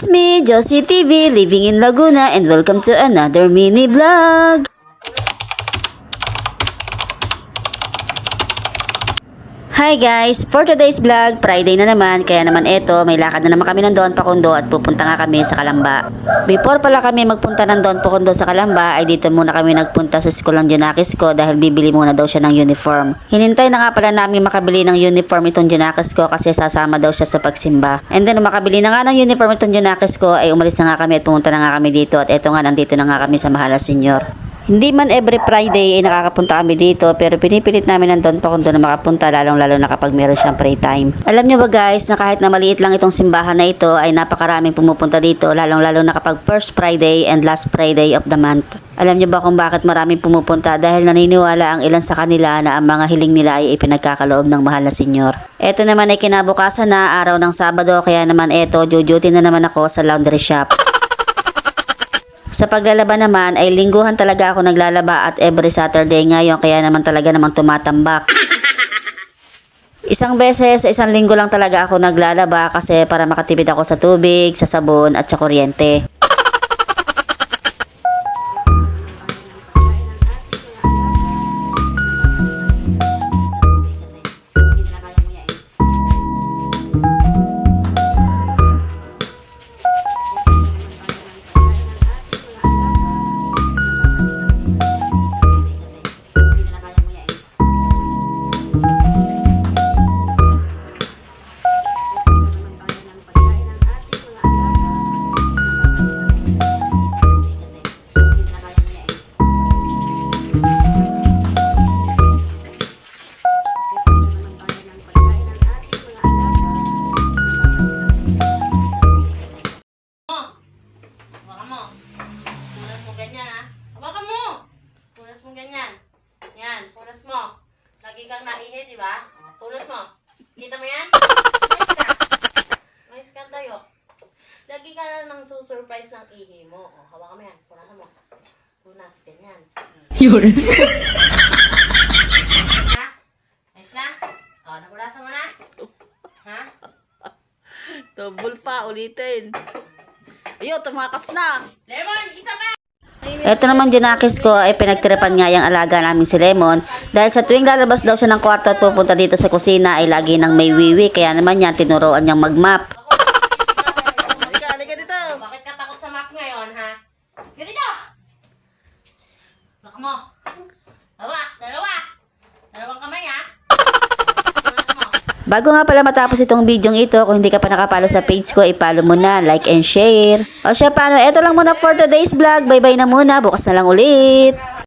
It's me, Josie TV, living in Laguna, and welcome to another mini vlog. Hi guys! For today's vlog, Friday na naman, kaya naman eto, may lakad na naman kami ng Don Pakundo at pupunta nga kami sa Calamba. Before pala kami magpunta ng Don Pakundo sa Calamba, ay dito muna kami nagpunta sa school ng Junakis ko dahil bibili muna daw siya ng uniform. Hinintay na nga pala namin makabili ng uniform itong Junakis ko kasi sasama daw siya sa pagsimba. And then makabili na nga ng uniform itong Junakis ko, ay umalis na nga kami at pumunta na nga kami dito at eto nga, nandito na nga kami sa Mahala Senior. Hindi man every Friday ay nakakapunta kami dito, pero pinipilit namin ng Don Pakundo na makapunta, lalong-lalo na kapag meron siyang free time. Alam nyo ba guys, na kahit na maliit lang itong simbahan na ito, ay napakaraming pumupunta dito, lalong-lalo na kapag first Friday and last Friday of the month. Alam nyo ba kung bakit maraming pumupunta? Dahil naniniwala ang ilan sa kanila na ang mga hiling nila ay ipinagkakaloob ng Mahal na Senyor. Ito naman ay kinabukasan na, araw ng Sabado, kaya naman eto, duty na naman ako sa laundry shop. Sa paglalaba naman ay lingguhan talaga ako naglalaba at every Saturday ngayon, kaya naman talaga namang tumatambak. Isang beses sa isang linggo lang talaga ako naglalaba kasi para makatipid ako sa tubig, sa sabon at sa kuryente. Lagi kang naihi, di ba? Punas mo. Kita mo yan? Mais ka tayo. Lagi ka lang nang susurprise ng ihi mo. O, hawakan mo yan. Punasan mo. Punas, ganyan. Yun. Ha? Mais na? O, napunasan mo na? Ha? Double pa, ulitin. Ayun, tumakas na. Lemon, isa pa! Ito naman Junakis ko ay pinagtirapan nga yung alaga namin si Lemon dahil sa tuwing lalabas daw siya ng kwarto at pupunta dito sa kusina ay lagi nang may wiwi, kaya naman yan tinuruan niyang mag-map. Halika dito. Bakit ka takot sa map ngayon, ha? Ganito! Baka mo. Dalawang kamay, ha? Punas mo. Bago nga pala matapos itong video ito, kung hindi ka pa nakapalo sa page ko, ipalo mo na, like and share. O siya, paano? Ito lang muna for today's vlog. Bye bye na muna, bukas na lang ulit.